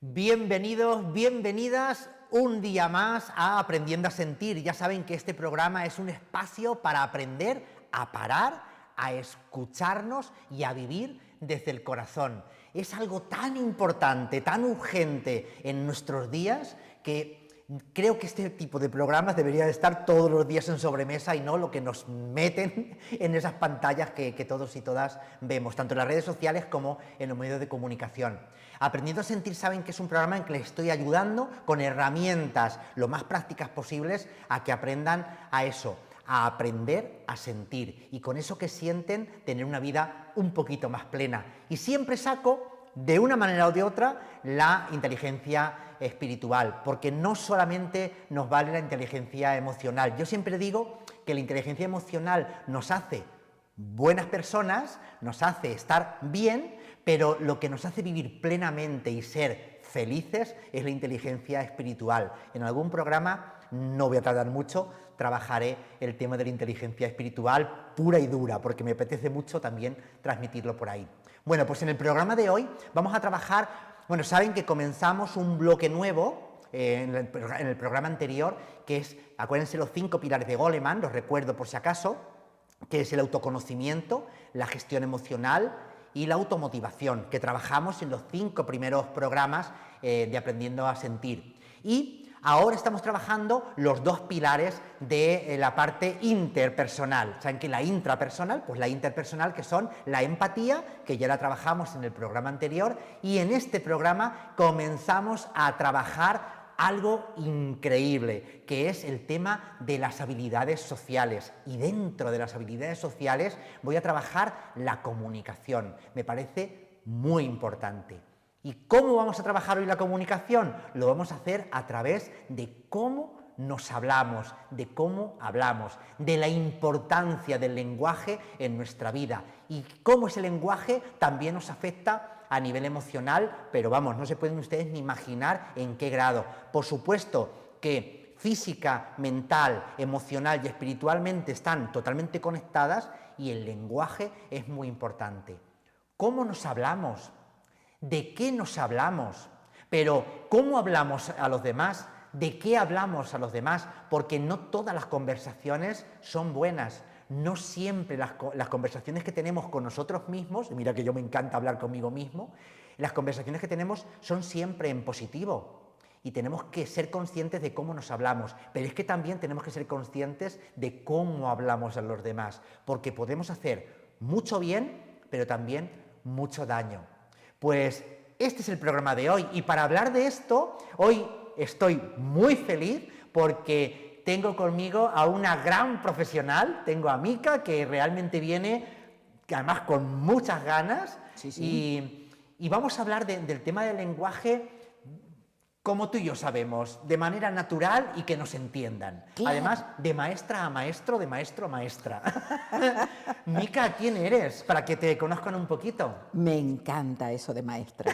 Bienvenidos, bienvenidas un día más a Aprendiendo a Sentir. Ya saben que este programa es un espacio para aprender a parar, a escucharnos y a vivir desde el corazón. Es algo tan importante, tan urgente en nuestros días que creo que este tipo de programas debería de estar todos los días en sobremesa y no lo que nos meten en esas pantallas que todos y todas vemos, tanto en las redes sociales como en los medios de comunicación. Aprendiendo a Sentir saben que es un programa en que les estoy ayudando con herramientas lo más prácticas posibles a que aprendan a eso, a aprender a sentir y con eso que sienten tener una vida un poquito más plena. Y siempre saco de una manera o de otra la inteligencia espiritual, porque no solamente nos vale la inteligencia emocional. Yo siempre digo que la inteligencia emocional nos hace buenas personas, nos hace estar bien, pero lo que nos hace vivir plenamente y ser felices es la inteligencia espiritual. En algún programa, no voy a tardar mucho, trabajaré el tema de la inteligencia espiritual pura y dura, porque me apetece mucho también transmitirlo por ahí. Bueno, pues en el programa de hoy vamos a trabajar, bueno, saben que comenzamos un bloque nuevo en el programa anterior, que es, acuérdense, los 5 pilares de Goleman, los recuerdo por si acaso, que es el autoconocimiento, la gestión emocional y la automotivación, que trabajamos en los 5 primeros programas de Aprendiendo a Sentir. Y ahora estamos trabajando los 2 pilares de la parte interpersonal. ¿Saben que la intrapersonal? Pues la interpersonal, que son la empatía, que ya la trabajamos en el programa anterior, y en este programa comenzamos a trabajar algo increíble, que es el tema de las habilidades sociales. Y dentro de las habilidades sociales voy a trabajar la comunicación. Me parece muy importante. ¿Y cómo vamos a trabajar hoy la comunicación? Lo vamos a hacer a través de cómo nos hablamos, de cómo hablamos, de la importancia del lenguaje en nuestra vida y cómo ese lenguaje también nos afecta a nivel emocional, pero vamos, no se pueden ustedes ni imaginar en qué grado. Por supuesto que física, mental, emocional y espiritualmente están totalmente conectadas y el lenguaje es muy importante. ¿Cómo nos hablamos? ¿De qué nos hablamos? Pero ¿cómo hablamos a los demás? ¿De qué hablamos a los demás? Porque no todas las conversaciones son buenas. No siempre las conversaciones que tenemos con nosotros mismos, mira que yo me encanta hablar conmigo mismo, las conversaciones que tenemos son siempre en positivo y tenemos que ser conscientes de cómo nos hablamos, pero es que también tenemos que ser conscientes de cómo hablamos a los demás, porque podemos hacer mucho bien, pero también mucho daño. Pues este es el programa de hoy y para hablar de esto, hoy estoy muy feliz porque tengo conmigo a una gran profesional, tengo a Mica, que realmente viene, además con muchas ganas, sí. Y vamos a hablar del tema del lenguaje, como tú y yo sabemos, de manera natural y que nos entiendan. Claro. Además, de maestra a maestro, de maestro a maestra. Mica, ¿quién eres? Para que te conozcan un poquito. Me encanta eso de maestra.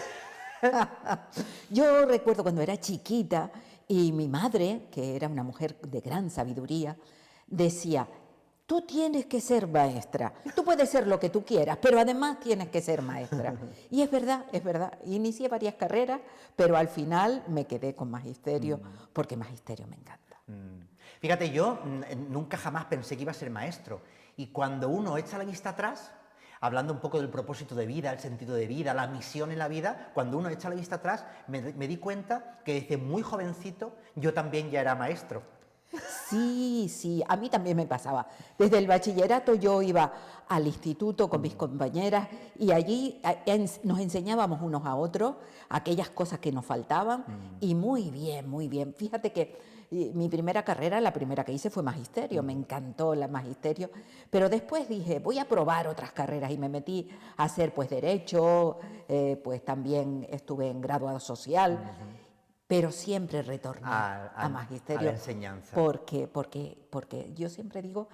Yo recuerdo cuando era chiquita y mi madre, que era una mujer de gran sabiduría, decía, tú tienes que ser maestra, tú puedes ser lo que tú quieras, pero además tienes que ser maestra. Y es verdad, inicié varias carreras, pero al final me quedé con magisterio, porque magisterio me encanta. Fíjate, yo nunca jamás pensé que iba a ser maestro, y cuando uno echa la vista atrás, hablando un poco del propósito de vida, el sentido de vida, la misión en la vida, cuando uno echa la vista atrás, me di cuenta que desde muy jovencito yo también ya era maestro. Sí, a mí también me pasaba. Desde el bachillerato yo iba al instituto con mis compañeras y allí nos enseñábamos unos a otros aquellas cosas que nos faltaban y muy bien, muy bien. Fíjate que mi primera carrera, la primera que hice fue magisterio, me encantó el magisterio, pero después dije, voy a probar otras carreras y me metí a hacer pues derecho, pues también estuve en graduado social. Pero siempre retorné a magisterio. A la enseñanza. Porque yo siempre digo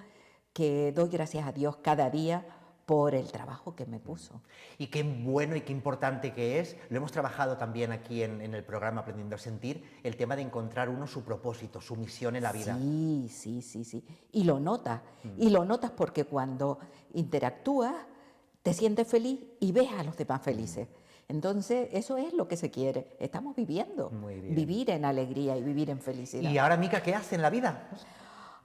que doy gracias a Dios cada día por el trabajo que me puso. Y qué bueno y qué importante que es, lo hemos trabajado también aquí en el programa Aprendiendo a Sentir, el tema de encontrar uno su propósito, su misión en la vida. Sí, sí, sí, sí. Y lo notas. Y lo notas porque cuando interactúas, te sientes feliz y ves a los demás felices. Entonces, eso es lo que se quiere. Estamos viviendo. Muy bien. Vivir en alegría y vivir en felicidad. Y ahora, Mica, ¿qué hace en la vida?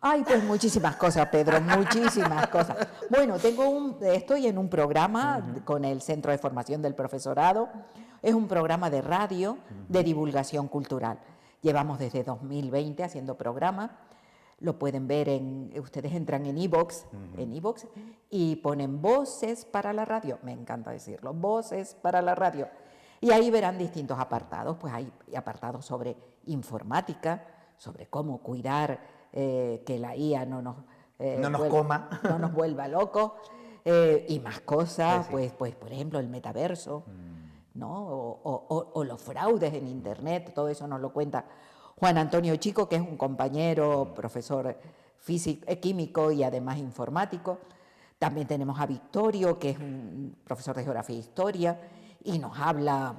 Ay, pues muchísimas cosas, Pedro, muchísimas cosas. Bueno, estoy en un programa con el Centro de Formación del Profesorado. Es un programa de radio de divulgación cultural. Llevamos desde 2020 haciendo programa. Lo pueden ver ustedes entran en iVoox, y ponen Voces para la Radio. Me encanta decirlo, Voces para la Radio. Y ahí verán distintos apartados. Pues hay apartados sobre informática, sobre cómo cuidar que la IA no nos coma. no nos vuelva locos, y más cosas, pues por ejemplo el metaverso, ¿no? O los fraudes en Internet, todo eso nos lo cuenta Juan Antonio Chico, que es un compañero, profesor físico, químico y además informático. También tenemos a Victorio, que es un profesor de geografía e historia, y nos habla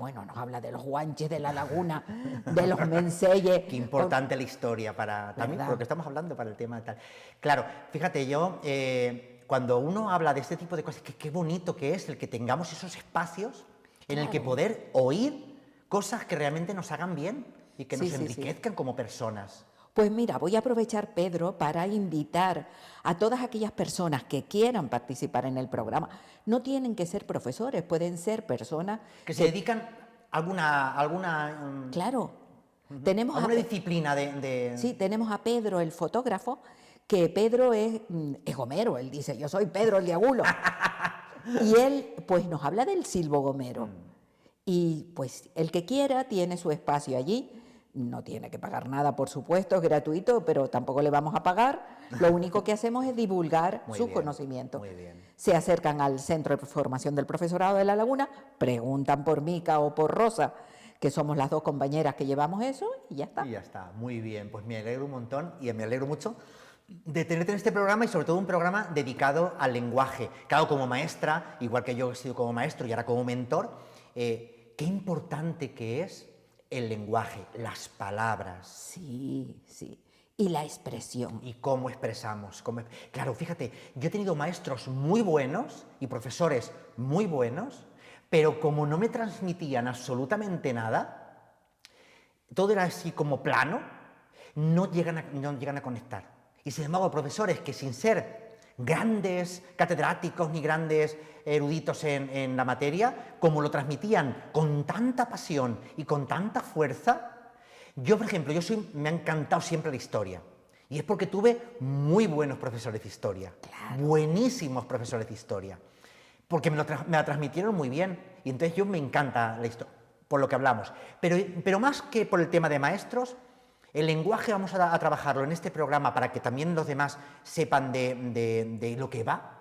de los guanches de la laguna, de los menceyes. Qué importante la historia para también ¿verdad? lo que estamos hablando para el tema de tal. Claro, fíjate, yo cuando uno habla de este tipo de cosas, qué bonito que es el que tengamos esos espacios en el que poder oír cosas que realmente nos hagan bien y que nos enriquezcan como personas. Pues mira, voy a aprovechar, Pedro, para invitar a todas aquellas personas que quieran participar en el programa. No tienen que ser profesores, pueden ser personas que se dedican a alguna claro. Tenemos alguna disciplina de... Sí, tenemos a Pedro, el fotógrafo, que Pedro es gomero. Él dice, yo soy Pedro el Diagulo. Y él, pues, nos habla del silbo gomero. Y, pues, el que quiera tiene su espacio allí. No tiene que pagar nada, por supuesto, es gratuito, pero tampoco le vamos a pagar. Lo único que hacemos es divulgar su conocimiento. Muy bien. Se acercan al Centro de Formación del Profesorado de La Laguna, preguntan por Mica o por Rosa, que somos las dos compañeras que llevamos eso, y ya está. Y ya está, muy bien. Pues me alegro un montón y me alegro mucho de tenerte en este programa y sobre todo un programa dedicado al lenguaje. Claro, como maestra, igual que yo he sido como maestro y ahora como mentor, qué importante que es el lenguaje, las palabras. Sí, sí. Y la expresión. Y cómo expresamos. Claro, fíjate, yo he tenido maestros muy buenos y profesores muy buenos, pero como no me transmitían absolutamente nada, todo era así como plano, no llegan a conectar. Y sin embargo, profesores que sin ser grandes catedráticos ni grandes eruditos en la materia, como lo transmitían con tanta pasión y con tanta fuerza. Yo, por ejemplo, me ha encantado siempre la historia. Y es porque tuve muy buenos profesores de historia. Claro. Buenísimos profesores de historia. Porque me la transmitieron muy bien. Y entonces yo me encanta la historia, por lo que hablamos. Pero más que por el tema de maestros, el lenguaje vamos a trabajarlo en este programa para que también los demás sepan de lo que va.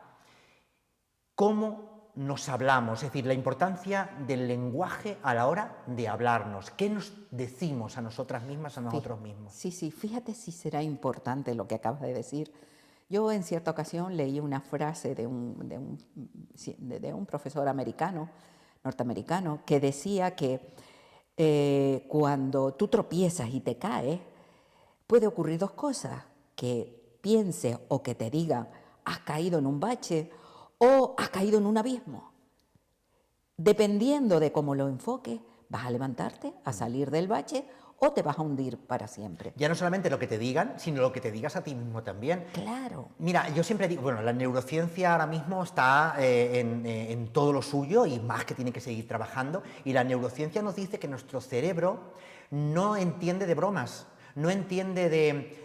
Cómo nos hablamos, es decir, la importancia del lenguaje a la hora de hablarnos. ¿Qué nos decimos a nosotras mismas, a nosotros mismos? Sí, sí, fíjate si será importante lo que acabas de decir. Yo en cierta ocasión leí una frase de un profesor norteamericano, que decía que cuando tú tropiezas y te caes, puede ocurrir dos cosas: que pienses o que te digan, has caído en un bache o has caído en un abismo. Dependiendo de cómo lo enfoques, vas a levantarte, a salir del bache, o te vas a hundir para siempre. Ya no solamente lo que te digan, sino lo que te digas a ti mismo también. Claro. Mira, yo siempre digo, bueno, la neurociencia ahora mismo está en todo lo suyo y más que tiene que seguir trabajando, y la neurociencia nos dice que nuestro cerebro no entiende de bromas, no entiende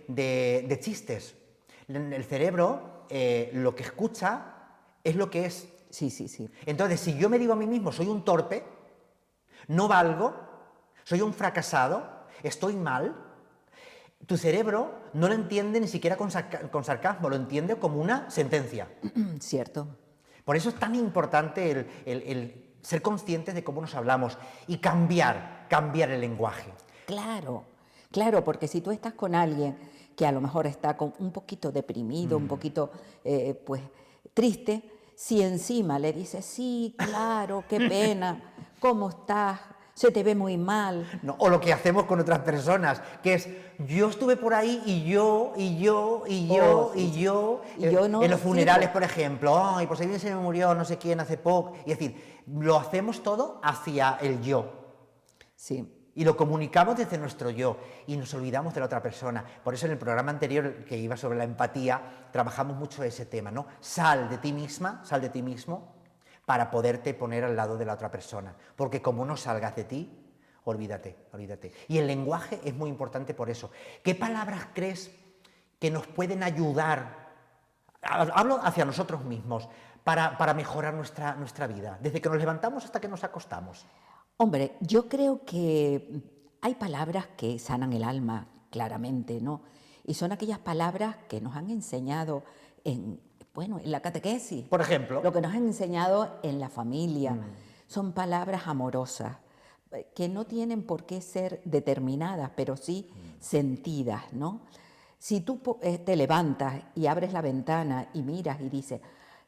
de chistes. El cerebro lo que escucha es lo que es. Sí, sí, sí. Entonces, si yo me digo a mí mismo, soy un torpe, no valgo, soy un fracasado, estoy mal, tu cerebro no lo entiende ni siquiera con sarcasmo, lo entiende como una sentencia. Cierto. Por eso es tan importante el ser conscientes de cómo nos hablamos y cambiar el lenguaje. Claro, claro, porque si tú estás con alguien que a lo mejor está un poquito deprimido, un poquito pues triste, si encima le dices, sí, claro, qué pena, ¿cómo estás? Se te ve muy mal. No, o lo que hacemos con otras personas, que es, yo estuve por ahí y yo, y yo, y yo, Oh, sí, y sí. yo. Y yo no en los funerales, sirvo. por ejemplo, ay, pues ahí se me murió no sé quién hace poco. Y es decir, lo hacemos todo hacia el yo. Sí. Y lo comunicamos desde nuestro yo y nos olvidamos de la otra persona. Por eso en el programa anterior, que iba sobre la empatía, trabajamos mucho ese tema, ¿no? Sal de ti misma, sal de ti mismo, para poderte poner al lado de la otra persona. Porque como no salgas de ti, olvídate, olvídate. Y el lenguaje es muy importante por eso. ¿Qué palabras crees que nos pueden ayudar? Hablo hacia nosotros mismos, para mejorar nuestra vida, desde que nos levantamos hasta que nos acostamos. Hombre, yo creo que hay palabras que sanan el alma, claramente, ¿no? Y son aquellas palabras que nos han enseñado en, bueno, en la catequesis. Por ejemplo. Lo que nos han enseñado en la familia. Son palabras amorosas, que no tienen por qué ser determinadas, pero sí sentidas, ¿no? Si tú te levantas y abres la ventana y miras y dices,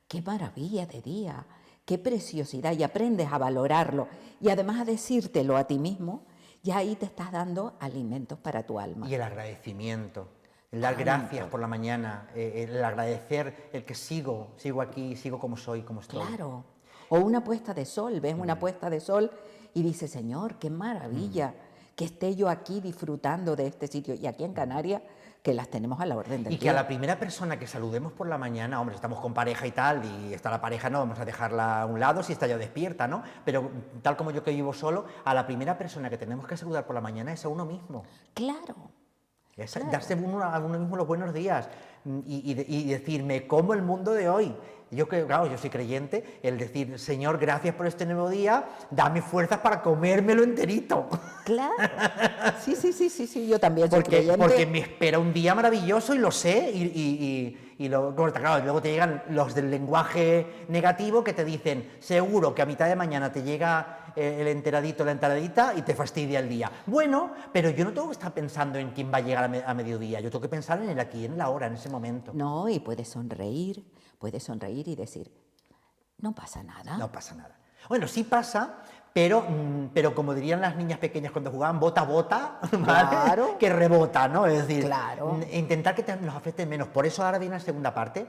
qué maravilla de día, qué preciosidad, y aprendes a valorarlo y además a decírtelo a ti mismo, ya ahí te estás dando alimentos para tu alma. Y el agradecimiento, el dar gracias por la mañana, el agradecer el que sigo aquí, sigo como soy, como estoy. Claro. O una puesta de sol, ves una puesta de sol y dices, Señor, qué maravilla que esté yo aquí disfrutando de este sitio. Y aquí en Canarias, que las tenemos a la orden del Y día. que a la primera persona que saludemos por la mañana, hombre, estamos con pareja y tal, y está la pareja, no vamos a dejarla a un lado si está ya despierta, ¿no? Pero tal como yo que vivo solo, a la primera persona que tenemos que saludar por la mañana es a uno mismo. Claro. Es Claro. darse a uno mismo los buenos días y decir, me como el mundo de hoy. Yo, claro, yo soy creyente, el decir, Señor, gracias por este nuevo día, dame fuerzas para comérmelo enterito. Claro. Sí, yo también soy creyente. Porque me espera un día maravilloso y lo sé, y claro, luego te llegan los del lenguaje negativo que te dicen, seguro que a mitad de mañana te llega el enteradito, la enteradita y te fastidia el día. Bueno, pero yo no tengo que estar pensando en quién va a llegar a mediodía, yo tengo que pensar en el aquí, en la hora, en ese momento. No, y puedes sonreír y decir, no pasa nada. No pasa nada. Bueno, sí pasa, pero como dirían las niñas pequeñas cuando jugaban, bota, bota, ¿vale? Claro. Que rebota, ¿no? Es decir, Claro. intentar que nos afecte menos. Por eso ahora viene la segunda parte,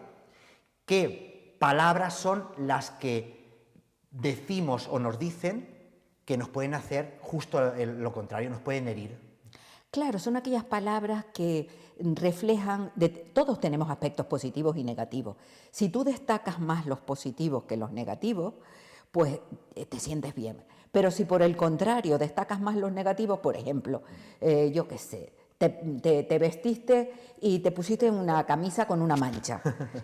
qué palabras son las que decimos o nos dicen que nos pueden hacer justo lo contrario, nos pueden herir. Claro, son aquellas palabras que reflejan, todos tenemos aspectos positivos y negativos. Si tú destacas más los positivos que los negativos, pues te sientes bien. Pero si por el contrario destacas más los negativos, por ejemplo, yo qué sé, te vestiste y te pusiste una camisa con una mancha.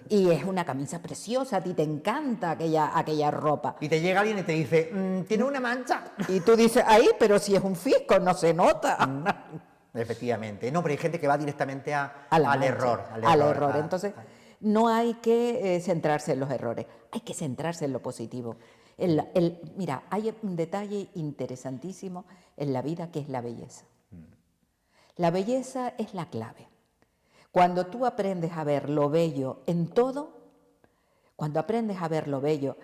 Y es una camisa preciosa, a ti te encanta aquella ropa. Y te llega alguien y te dice, tiene una mancha. Y tú dices, ahí, pero si es un fisco, no se nota. Efectivamente. No, pero hay gente que va directamente al mancha, error. Al error. Entonces, no hay que centrarse en los errores, hay que centrarse en lo positivo. Mira, hay un detalle interesantísimo en la vida que es la belleza. La belleza es la clave. Cuando tú aprendes a ver lo bello en todo, cuando aprendes a ver lo bello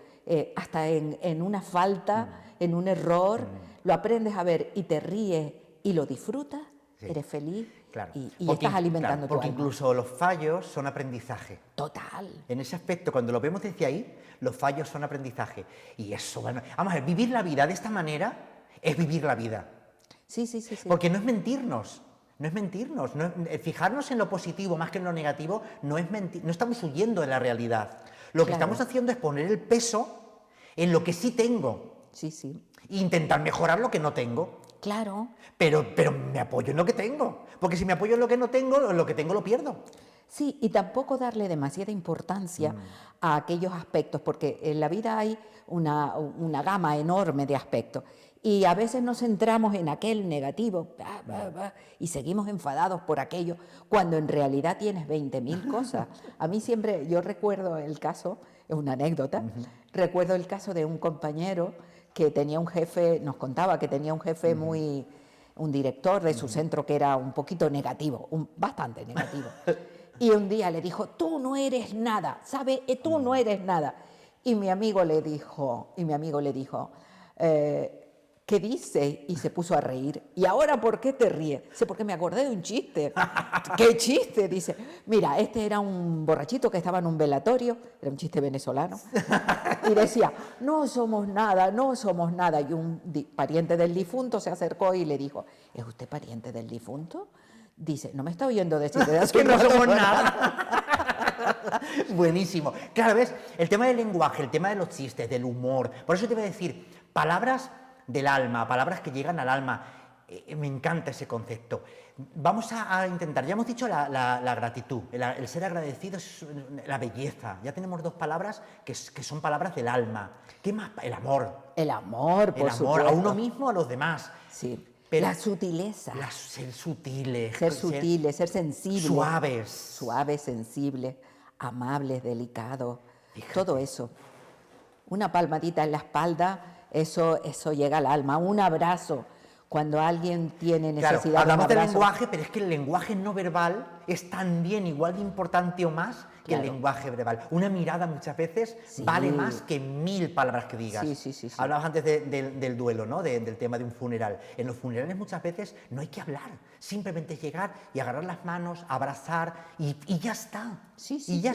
hasta en una falta, en un error, lo aprendes a ver y te ríes y lo disfrutas, sí. Eres feliz, claro. y estás alimentando tu alma. Porque incluso los fallos son aprendizaje. Total. En ese aspecto, cuando lo vemos desde ahí, los fallos son aprendizaje. Y eso, bueno, vamos a ver, vivir la vida de esta manera es vivir la vida. Sí. Porque no es mentirnos. No es mentirnos, fijarnos en lo positivo más que en lo negativo no es mentir, no estamos huyendo de la realidad. Lo que estamos haciendo es poner el peso en lo que sí tengo. Sí. E intentar mejorar lo que no tengo. Claro. Pero me apoyo en lo que tengo, porque si me apoyo en lo que no tengo, lo que tengo lo pierdo. Sí, y tampoco darle demasiada importancia a aquellos aspectos, porque en la vida hay una gama enorme de aspectos. Y a veces nos centramos en aquel negativo y seguimos enfadados por aquello, cuando en realidad tienes 20.000 cosas. A mí siempre, yo recuerdo el caso, es una anécdota, recuerdo el caso de un compañero que tenía un jefe, nos contaba que tenía un jefe un director de su centro que era un poquito negativo, bastante negativo. Y un día le dijo, tú no eres nada, ¿sabes? Tú no eres nada. Y mi amigo le dijo, ¿qué dice? Y se puso a reír. ¿Y ahora por qué te ríes? Dice, porque me acordé de un chiste. ¿Qué chiste? Dice, mira, este era un borrachito que estaba en un velatorio, era un chiste venezolano, y decía, no somos nada, no somos nada. Y un pariente del difunto se acercó y le dijo, ¿es usted pariente del difunto? Dice, no me está oyendo decir que no somos nada. Buenísimo. Claro, ¿ves? El tema del lenguaje, el tema de los chistes, del humor. Por eso te voy a decir, palabras del alma, palabras que llegan al alma. Me encanta ese concepto. Vamos a intentar, ya hemos dicho la gratitud, el ser agradecido, es la belleza. Ya tenemos dos palabras que son palabras del alma. ¿Qué más? El amor. El amor, por El amor supuesto. a uno mismo, a los demás. Sí. Pero la sutileza. Ser sutiles. Ser sutiles, ser sensibles. Suaves. Suaves, sensibles, amables, delicados. Todo eso. Una palmadita en la espalda, eso llega al alma. Un abrazo. Cuando alguien tiene necesidad claro, hablamos de un del abrazo. lenguaje, pero es que el lenguaje no verbal es también igual de importante o más que el lenguaje verbal. Una mirada muchas veces vale más que 1000 palabras que digas. Sí. Hablabas antes del duelo, ¿no? Del tema de un funeral. En los funerales muchas veces no hay que hablar, simplemente llegar y agarrar las manos, abrazar y ya está. Y ya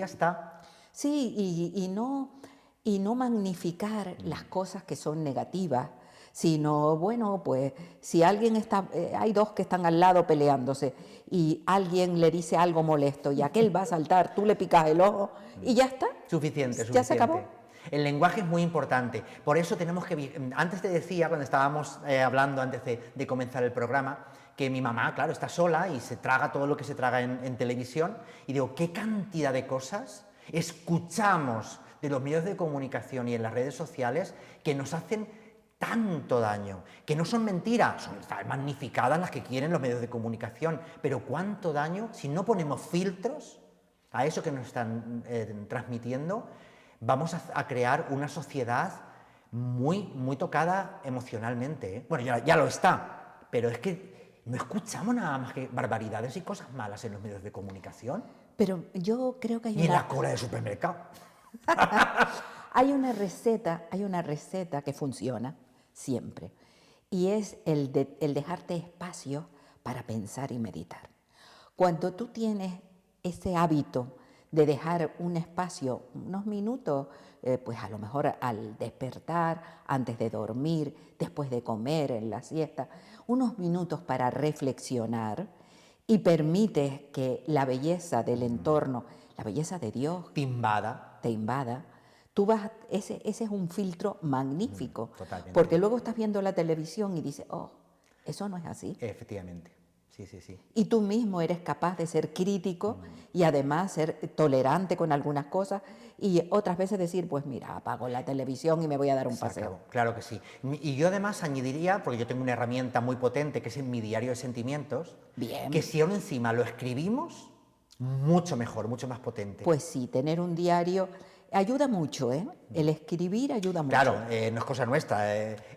está. Sí, y no magnificar las cosas que son negativas, sino, bueno, pues si alguien está, hay dos que están al lado peleándose y alguien le dice algo molesto y aquel va a saltar, tú le picas el ojo y ya está. Suficiente. Ya se acabó. El lenguaje es muy importante, por eso tenemos que... Antes te decía, cuando estábamos hablando antes de comenzar el programa, que mi mamá, claro, está sola y se traga todo lo que se traga en televisión, y digo, ¿qué cantidad de cosas escuchamos de los medios de comunicación y en las redes sociales que nos hacen tanto daño, que no son mentiras, son magnificadas las que quieren los medios de comunicación, pero cuánto daño si no ponemos filtros a eso que nos están transmitiendo, vamos a crear una sociedad muy, muy tocada emocionalmente, ¿eh? Bueno, ya lo está, pero es que no escuchamos nada más que barbaridades y cosas malas en los medios de comunicación. Pero yo creo que hay ni en la cola del supermercado. Hay una receta que funciona siempre, y es el dejarte espacio para pensar y meditar. Cuando tú tienes ese hábito de dejar un espacio, unos minutos, pues a lo mejor al despertar, antes de dormir, después de comer, en la siesta, unos minutos para reflexionar y permites que la belleza del entorno, la belleza de Dios te invada. Tú ese es un filtro magnífico, Totalmente. porque luego estás viendo la televisión y dices, oh, eso no es así. Efectivamente, sí. Y tú mismo eres capaz de ser crítico y además ser tolerante con algunas cosas y otras veces decir, pues mira, apago la televisión y me voy a dar un paseo. Claro que sí. Y yo además añadiría, porque yo tengo una herramienta muy potente que es en mi diario de sentimientos, Bien. que si aún encima lo escribimos, mucho mejor, mucho más potente. Pues sí, tener un diario ayuda mucho, ¿eh? El escribir ayuda mucho. Claro, no es cosa nuestra.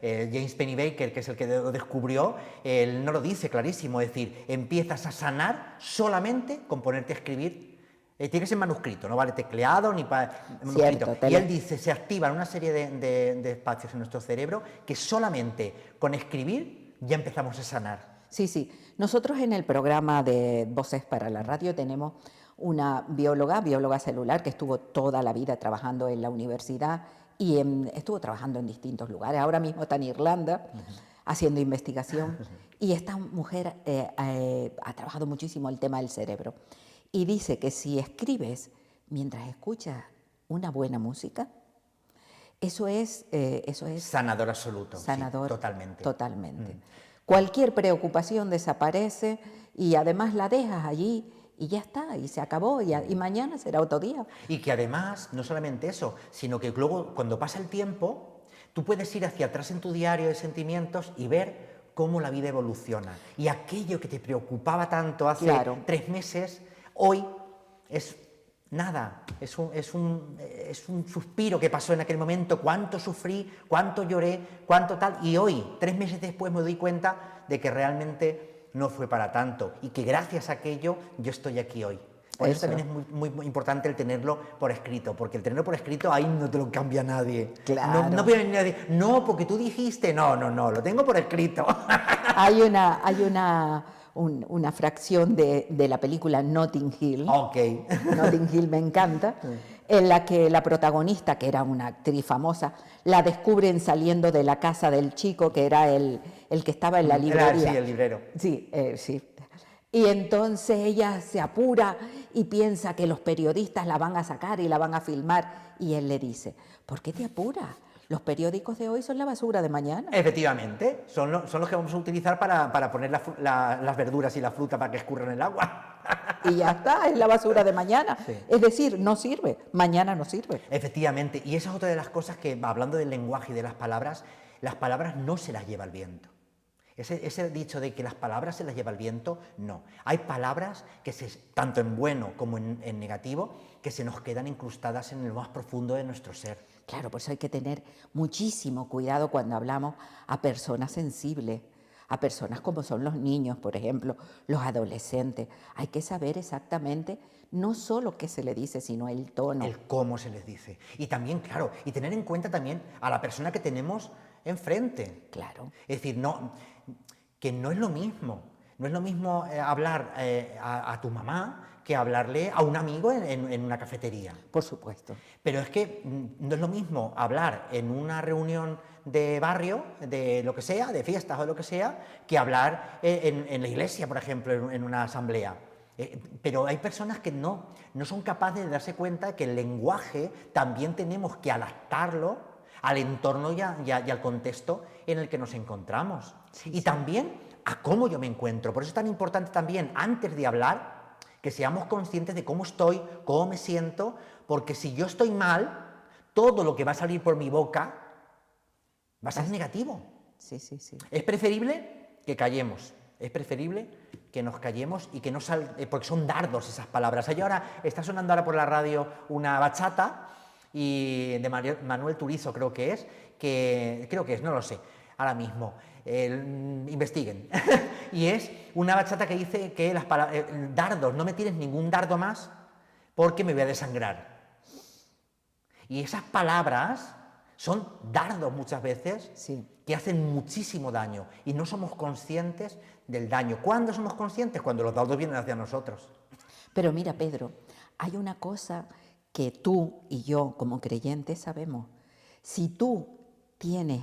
James Pennebaker, que es el que lo descubrió, él no lo dice clarísimo. Es decir, empiezas a sanar solamente con ponerte a escribir. Tiene que ser manuscrito, no vale tecleado ni manuscrito. Cierto, y él dice, se activan una serie de espacios en nuestro cerebro que solamente con escribir ya empezamos a sanar. Sí. Nosotros en el programa de Voces para la Radio tenemos una bióloga celular que estuvo toda la vida trabajando en la universidad y estuvo trabajando en distintos lugares. Ahora mismo está en Irlanda haciendo investigación y esta mujer ha trabajado muchísimo el tema del cerebro y dice que si escribes mientras escuchas una buena música, eso es Sanador absoluto. sanador, sí, totalmente. Cualquier preocupación desaparece y además la dejas allí y ya está, y se acabó, y mañana será otro día. Y que además, no solamente eso, sino que luego, cuando pasa el tiempo, tú puedes ir hacia atrás en tu diario de sentimientos y ver cómo la vida evoluciona. Y aquello que te preocupaba tanto hace 3 meses, hoy es nada, es un suspiro que pasó en aquel momento, cuánto sufrí, cuánto lloré, cuánto tal, y hoy, 3 meses después, me doy cuenta de que realmente no fue para tanto y que gracias a aquello yo estoy aquí hoy. Por eso Eso. también es muy importante el tenerlo por escrito, porque el tenerlo por escrito ahí no te lo cambia nadie. Claro. No puede venir nadie, no, porque tú dijiste, no, lo tengo por escrito. Hay una fracción de la película Notting Hill. Ok. Notting Hill me encanta, en la que la protagonista, que era una actriz famosa, la descubren saliendo de la casa del chico, que era el que estaba en la librería. Sí, el librero. Sí, sí. Y entonces ella se apura y piensa que los periodistas la van a sacar y la van a filmar. Y él le dice, ¿por qué te apuras? Los periódicos de hoy son la basura de mañana. Efectivamente, son los que vamos a utilizar para poner las verduras y la fruta para que escurran el agua. Y ya está, es la basura de mañana. Sí. Es decir, no sirve, mañana no sirve. Efectivamente, y esa es otra de las cosas que, hablando del lenguaje y de las palabras no se las lleva el viento. Ese dicho de que las palabras se las lleva el viento, no. Hay palabras que, tanto en bueno como en negativo, que se nos quedan incrustadas en lo más profundo de nuestro ser. Claro, por eso hay que tener muchísimo cuidado cuando hablamos a personas sensibles, a personas como son los niños, por ejemplo, los adolescentes. Hay que saber exactamente no solo qué se le dice, sino el tono. El cómo se les dice. Y también, claro, y tener en cuenta también a la persona que tenemos enfrente. Claro. Es decir, que no es lo mismo. No es lo mismo hablar a tu mamá que hablarle a un amigo en una cafetería. Por supuesto. Pero es que no es lo mismo hablar en una reunión de barrio, de lo que sea, de fiestas o lo que sea, que hablar en la iglesia, por ejemplo, en una asamblea. Pero hay personas que no son capaces de darse cuenta de que el lenguaje también tenemos que adaptarlo al entorno y al contexto en el que nos encontramos. Y también a cómo yo me encuentro. Por eso es tan importante también, antes de hablar, que seamos conscientes de cómo estoy, cómo me siento, porque si yo estoy mal, todo lo que va a salir por mi boca va a ser negativo. Sí, sí, sí. Es preferible que callemos, es preferible que nos callemos y que no porque son dardos esas palabras. Está sonando ahora por la radio una bachata de Manuel Turizo, creo que es, no lo sé, ahora mismo. Investiguen. Y es una bachata que dice que las palabras, dardos, no me tires ningún dardo más porque me voy a desangrar. Y esas palabras son dardos muchas veces, Sí. que hacen muchísimo daño y no somos conscientes del daño. ¿Cuándo somos conscientes? Cuando los dardos vienen hacia nosotros. Pero mira, Pedro, hay una cosa que tú y yo como creyentes sabemos. Si tú tienes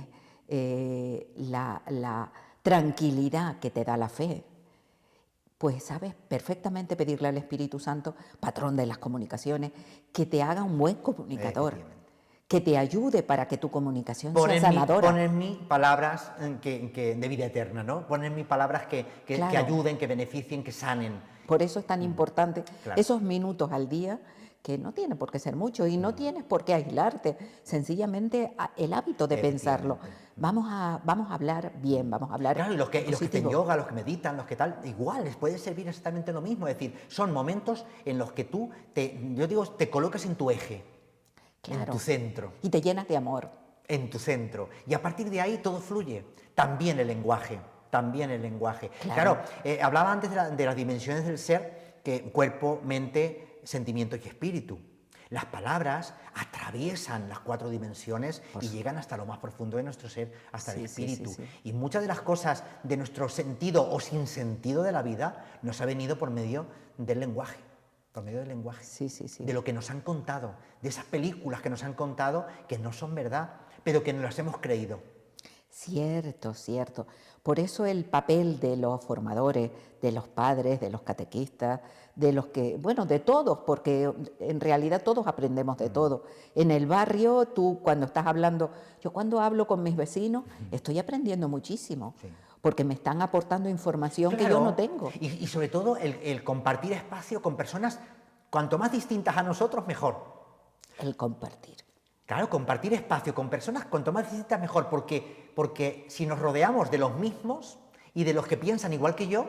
la tranquilidad que te da la fe, pues sabes perfectamente pedirle al Espíritu Santo, patrón de las comunicaciones, que te haga un buen comunicador, que te ayude para que tu comunicación sea sanadora. Pon en mí palabras de vida eterna, ¿no? Pon en mí palabras que Claro. ayuden, que beneficien, que sanen. Por eso es tan importante Claro. esos minutos al día, que no tiene por qué ser mucho y no tienes por qué aislarte, sencillamente el hábito de pensarlo. Vamos a hablar bien, vamos a hablar Claro, y los que hacen positivo. yoga, los que meditan, los que tal, igual, les puede servir exactamente lo mismo. Es decir, son momentos en los que tú, te colocas en tu eje, en Claro. tu centro, Y te llenas de amor. en tu centro. Y a partir de ahí todo fluye. También el lenguaje, también el lenguaje. Claro. Hablaba antes de las dimensiones del ser, que cuerpo, mente, sentimiento y espíritu. Las palabras atraviesan las 4 dimensiones y llegan hasta lo más profundo de nuestro ser, hasta el Sí, sí, espíritu. sí, sí. Y muchas de las cosas de nuestro sentido o sin sentido de la vida nos ha venido por medio del lenguaje. Por medio del lenguaje. Sí, sí, sí. De lo que nos han contado, de esas películas que nos han contado que no son verdad, pero que nos las hemos creído. Cierto, cierto. Por eso el papel de los formadores, de los padres, de los catequistas, de los que, bueno, de todos, porque en realidad todos aprendemos de todo. En el barrio, tú cuando estás hablando, yo cuando hablo con mis vecinos, estoy aprendiendo muchísimo, Sí. porque me están aportando información que yo Claro, no tengo. Y sobre todo el compartir espacio con personas cuanto más distintas a nosotros, mejor. El compartir. Claro, compartir espacio con personas cuanto más distintas mejor, porque si nos rodeamos de los mismos y de los que piensan igual que yo,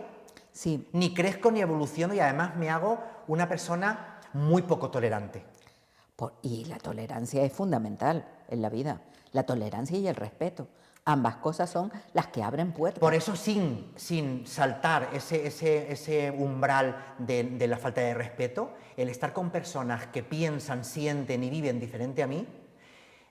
Sí, ni crezco ni evoluciono y además me hago una persona muy poco tolerante. y la tolerancia es fundamental en la vida, la tolerancia y el respeto. Ambas cosas son las que abren puertas. Por eso, sin saltar ese umbral de la falta de respeto, el estar con personas que piensan, sienten y viven diferente a mí,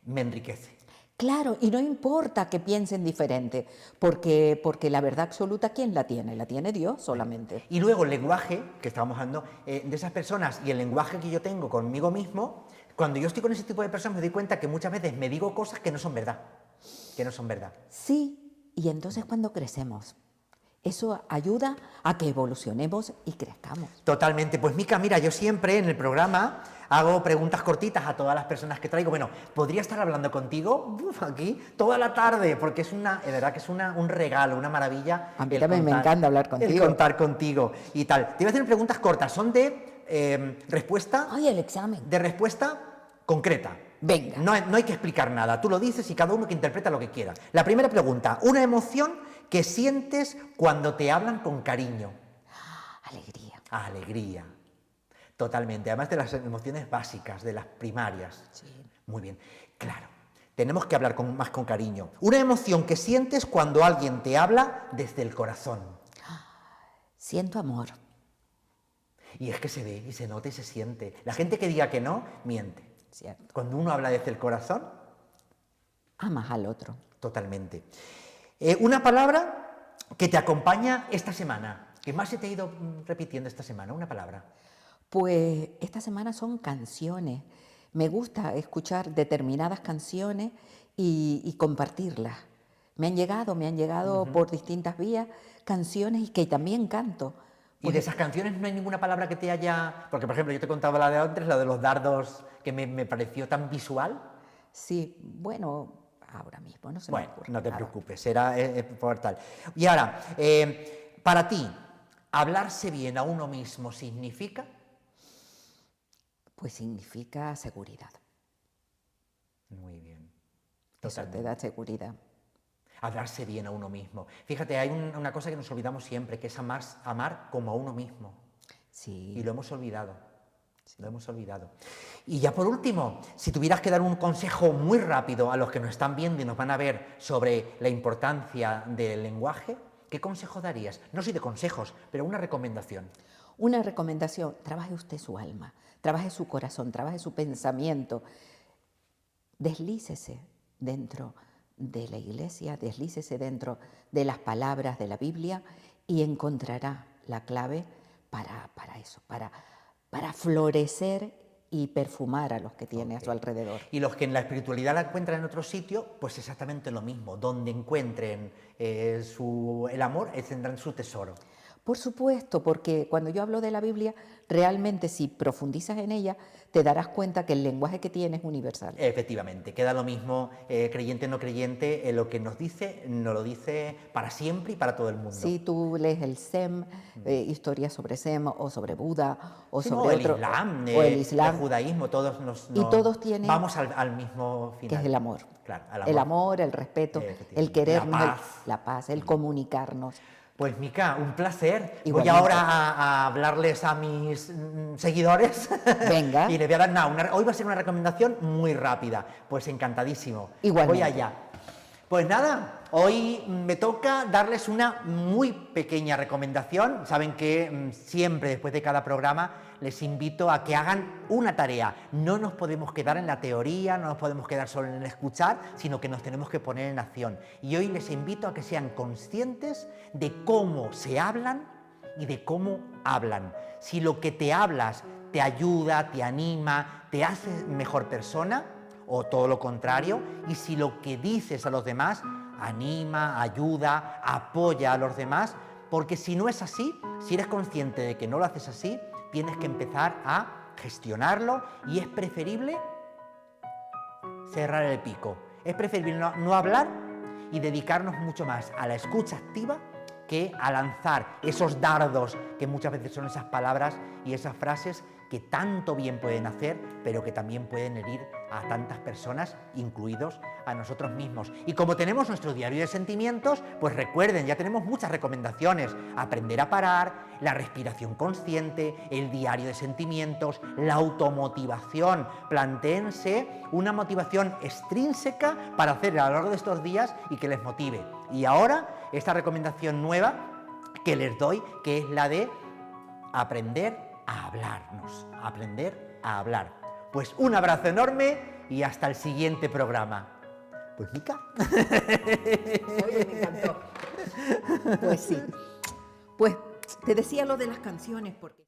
me enriquece. Claro, y no importa que piensen diferente, porque la verdad absoluta, ¿quién la tiene? La tiene Dios solamente. Y luego el lenguaje, que estábamos hablando, de esas personas y el lenguaje que yo tengo conmigo mismo, cuando yo estoy con ese tipo de personas me doy cuenta que muchas veces me digo cosas que no son verdad. Que no son verdad. Sí, y entonces cuando crecemos, eso ayuda a que evolucionemos y crezcamos. Totalmente. Pues Mica, mira, yo siempre en el programa hago preguntas cortitas a todas las personas que traigo. Bueno, podría estar hablando contigo aquí toda la tarde, porque es de verdad que es un regalo, una maravilla. A mí también me encanta hablar contigo. El contar contigo y tal. Te voy a hacer preguntas cortas, son de respuesta. ¡Ay, el examen! De respuesta concreta. Venga. No hay que explicar nada, tú lo dices y cada uno que interpreta lo que quiera. La primera pregunta, una emoción que sientes cuando te hablan con cariño. Alegría. Alegría. Totalmente, además de las emociones básicas, de las primarias. Sí. Muy bien, claro. Tenemos que hablar más con cariño. Una emoción que sientes cuando alguien te habla desde el corazón. Siento amor. Y es que se ve y se nota y se siente. La gente que diga que no, miente. Cierto. Cuando uno habla desde el corazón, Amas al otro. totalmente. Una palabra que te acompaña esta semana, que más se te ha ido repitiendo esta semana, una palabra. Pues esta semana son canciones. Me gusta escuchar determinadas canciones y compartirlas. Me han llegado por distintas vías canciones y que también canto. Y de esas canciones no hay ninguna palabra que te haya... Porque, por ejemplo, yo te contaba la de antes, la de los dardos, que me pareció tan visual. Sí, bueno, ahora mismo no se me ocurre No te nada. preocupes, será por tal. Y ahora, para ti, ¿hablarse bien a uno mismo significa? Pues significa seguridad. Muy bien. Eso te da seguridad. Hablarse bien a uno mismo. Fíjate, hay una cosa que nos olvidamos siempre, que es amar como a uno mismo. Sí. Y lo hemos olvidado. Lo hemos olvidado. Y ya por último, si tuvieras que dar un consejo muy rápido a los que nos están viendo y nos van a ver sobre la importancia del lenguaje, ¿qué consejo darías? No soy de consejos, pero una recomendación. Una recomendación, trabaje usted su alma, trabaje su corazón, trabaje su pensamiento. Deslícese dentro de la iglesia, deslícese dentro de las palabras de la Biblia y encontrará la clave para eso, para florecer y perfumar a los que tiene a su alrededor. Y los que en la espiritualidad la encuentran en otro sitio, pues exactamente lo mismo. Donde encuentren el amor, tendrán su tesoro. Por supuesto, porque cuando yo hablo de la Biblia, realmente si profundizas en ella, te darás cuenta que el lenguaje que tiene es universal. Efectivamente, queda lo mismo creyente o no creyente, lo que nos lo dice para siempre y para todo el mundo. Si tú lees el Sem, historias sobre Sem o sobre Buda o Sí, sobre el otro, Islam, o el Islam, el judaísmo, todos todos tienen- vamos al mismo final. que es el amor. Claro, El amor, el respeto, Efectivamente. el querernos, La paz. la paz, el comunicarnos. Pues Mica, un placer. Voy Igualmente. ahora a hablarles a mis seguidores. Venga. Y les voy a dar hoy va a ser una recomendación muy rápida. Pues encantadísimo. Igualmente. Voy allá. Pues nada, hoy me toca darles una muy pequeña recomendación. Saben que siempre después de cada programa les invito a que hagan una tarea. No nos podemos quedar en la teoría, no nos podemos quedar solo en el escuchar, sino que nos tenemos que poner en acción. Y hoy les invito a que sean conscientes de cómo se hablan y de cómo hablan. Si lo que te hablas te ayuda, te anima, te hace mejor persona, o todo lo contrario, y si lo que dices a los demás anima, ayuda, apoya a los demás, porque si no es así, si eres consciente de que no lo haces así, tienes que empezar a gestionarlo y es preferible cerrar el pico. Es preferible no hablar y dedicarnos mucho más a la escucha activa que a lanzar esos dardos que muchas veces son esas palabras y esas frases que tanto bien pueden hacer, pero que también pueden herir a tantas personas, incluidos a nosotros mismos. Y como tenemos nuestro diario de sentimientos, pues recuerden, ya tenemos muchas recomendaciones: aprender a parar, la respiración consciente, el diario de sentimientos, la automotivación. Plantéense una motivación extrínseca para hacer a lo largo de estos días y que les motive. Y ahora, esta recomendación nueva que les doy, que es la de aprender a hablarnos, aprender a hablar. Pues un abrazo enorme y hasta el siguiente programa. Pues Mica. Oye, me encantó. Pues sí. Pues te decía lo de las canciones porque...